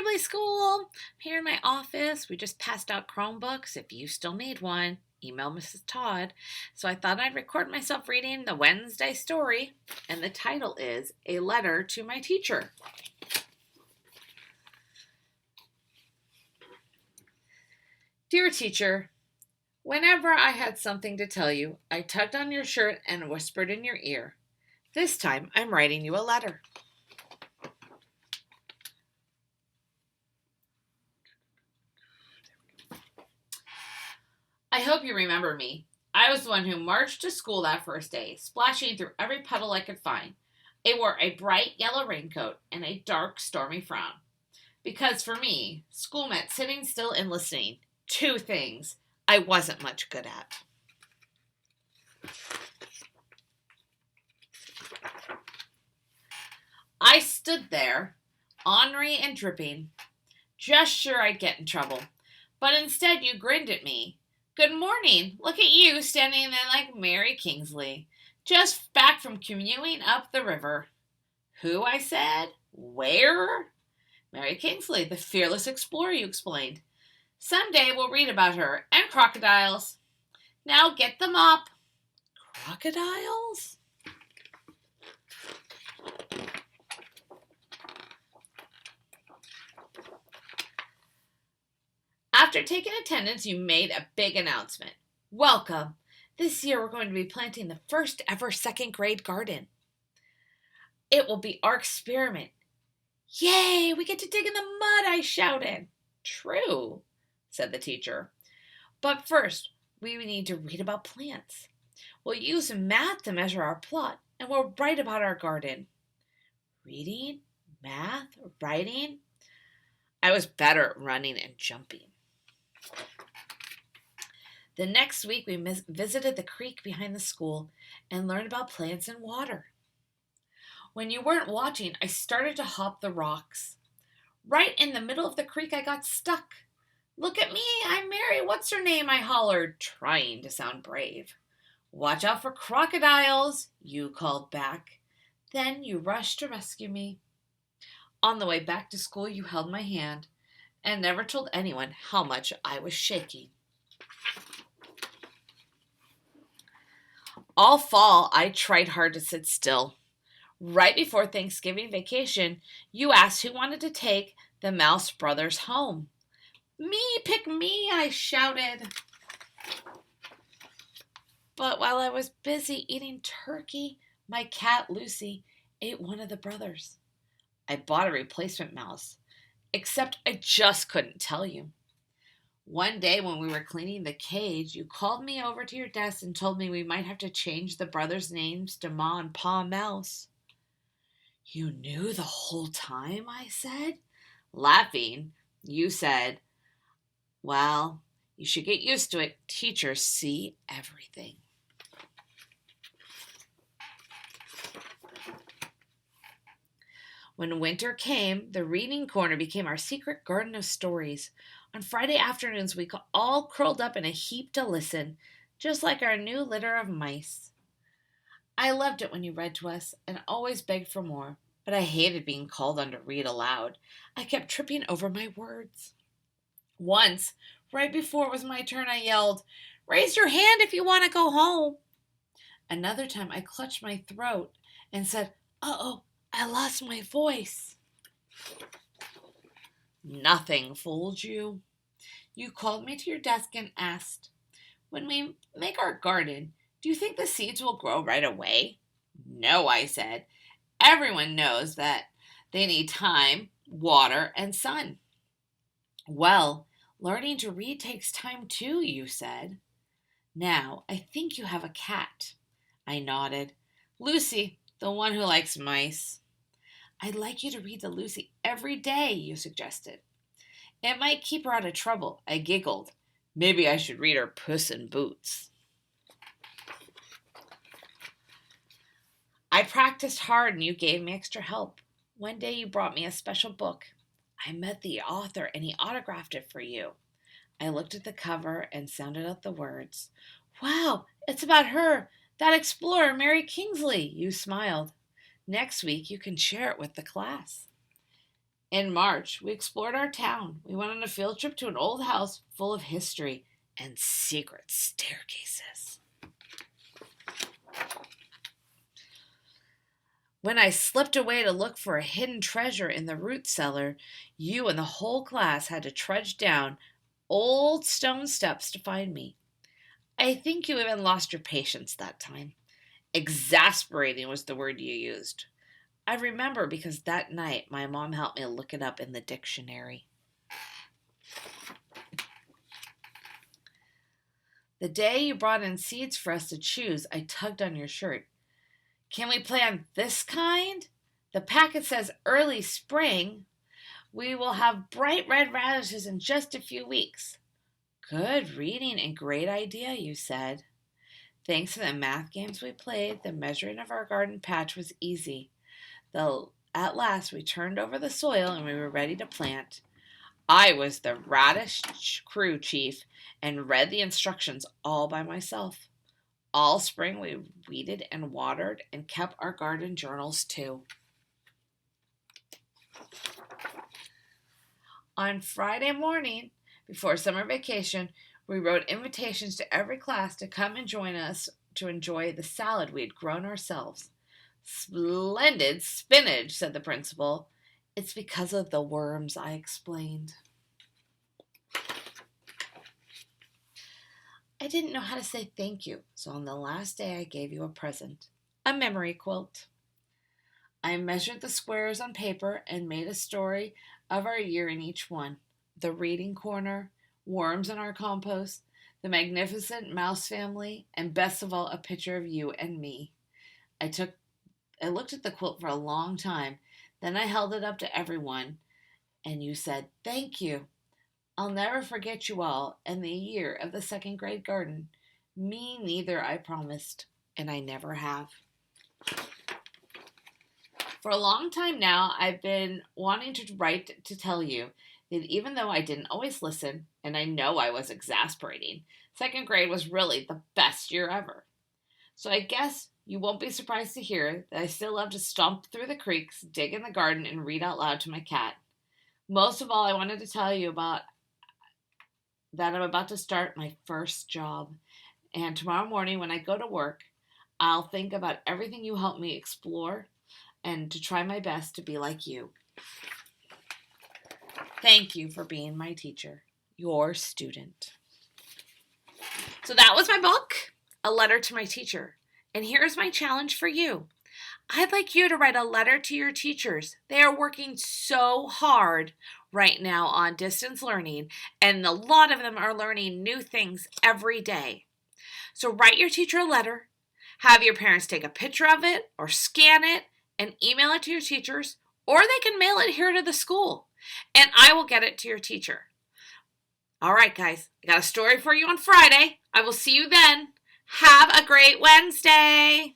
Lively School! I'm here in my office. We just passed out Chromebooks. If you still need one, email Mrs. Todd. So I thought I'd record myself reading the Wednesday story, and the title is A Letter to My Teacher. Dear teacher, whenever I had something to tell you, I tugged on your shirt and whispered in your ear. This time I'm writing you a letter. I hope you remember me. I was the one who marched to school that first day, splashing through every puddle I could find. I wore a bright yellow raincoat and a dark, stormy frown. Because for me, school meant sitting still and listening. Two things I wasn't much good at. I stood there, ornery and dripping, just sure I'd get in trouble. But instead you grinned at me. Good morning. Look at you standing there like Mary Kingsley, just back from canoeing up the river. Who, I said. Where? Mary Kingsley, the fearless explorer, you explained. Someday we'll read about her and crocodiles. Now get them up. Crocodiles? After taking attendance, you made a big announcement. Welcome. This year we're going to be planting the first ever second grade garden. It will be our experiment. Yay, we get to dig in the mud, I shouted. True, said the teacher. But first, we need to read about plants. We'll use math to measure our plot, and we'll write about our garden. Reading, math, writing. I was better at running and jumping. The next week, we visited the creek behind the school and learned about plants and water. When you weren't watching, I started to hop the rocks. Right in the middle of the creek, I got stuck. Look at me, I'm Mary, what's her name? I hollered, trying to sound brave. Watch out for crocodiles, you called back. Then you rushed to rescue me. On the way back to school, you held my hand and never told anyone how much I was shaking. All fall, I tried hard to sit still. Right before Thanksgiving vacation, you asked who wanted to take the Mouse brothers home. Me, pick me, I shouted. But while I was busy eating turkey, my cat Lucy ate one of the brothers. I bought a replacement mouse, except I just couldn't tell you. One day when we were cleaning the cage, you called me over to your desk and told me we might have to change the brothers' names to Ma and Pa Mouse. You knew the whole time, I said. Laughing, you said, well, you should get used to it. Teachers see everything. When winter came, the reading corner became our secret garden of stories. On Friday afternoons, we all curled up in a heap to listen, just like our new litter of mice. I loved it when you read to us and always begged for more, but I hated being called on to read aloud. I kept tripping over my words. Once, right before it was my turn, I yelled, "Raise your hand if you want to go home." Another time, I clutched my throat and said, "Uh-oh, I lost my voice." Nothing fooled you. You called me to your desk and asked, when we make our garden, do you think the seeds will grow right away? No, I said. Everyone knows that they need time, water, and sun. Well, learning to read takes time too, you said. Now, I think you have a cat. I nodded. Lucy, the one who likes mice. I'd like you to read to Lucy every day, you suggested. It might keep her out of trouble, I giggled. Maybe I should read her Puss in Boots. I practiced hard and you gave me extra help. One day you brought me a special book. I met the author and he autographed it for you. I looked at the cover and sounded out the words. Wow, it's about her, that explorer, Mary Kingsley, you smiled. Next week you can share it with the class. In March, we explored our town. We went on a field trip to an old house full of history and secret staircases. When I slipped away to look for a hidden treasure in the root cellar, you and the whole class had to trudge down old stone steps to find me. I think you even lost your patience that time. Exasperating was the word you used. I remember because that night my mom helped me look it up in the dictionary. The day you brought in seeds for us to choose, I tugged on your shirt. Can we plant this kind? The packet says early spring. We will have bright red radishes in just a few weeks. Good reading and great idea, you said. Thanks to the math games we played, the measuring of our garden patch was easy. At last we turned over the soil and we were ready to plant. I was the radish crew chief and read the instructions all by myself. All spring we weeded and watered and kept our garden journals too. On Friday morning, before summer vacation, we wrote invitations to every class to come and join us to enjoy the salad we had grown ourselves. Splendid spinach, said the principal. It's because of the worms, I explained. I didn't know how to say thank you, so on the last day I gave you a present, a memory quilt. I measured the squares on paper and made a story of our year in each one. The reading corner, worms in our compost, the magnificent mouse family, and best of all, a picture of you and me. I looked at the quilt for a long time. Then I held it up to everyone, and you said, thank you. I'll never forget you all and the year of the second grade garden. Me neither, I promised, and I never have. For a long time now, I've been wanting to write to tell you that even though I didn't always listen, and I know I was exasperating, second grade was really the best year ever. So I guess you won't be surprised to hear that I still love to stomp through the creeks, dig in the garden, and read out loud to my cat. Most of all, I wanted to tell you about that I'm about to start my first job. And tomorrow morning when I go to work, I'll think about everything you helped me explore and to try my best to be like you. Thank you for being my teacher, your student. So that was my book, A Letter to My Teacher. And here's my challenge for you. I'd like you to write a letter to your teachers. They are working so hard right now on distance learning, and a lot of them are learning new things every day. So write your teacher a letter, have your parents take a picture of it or scan it and email it to your teachers, or they can mail it here to the school, and I will get it to your teacher. All right, guys, I got a story for you on Friday. I will see you then. Have a great Wednesday.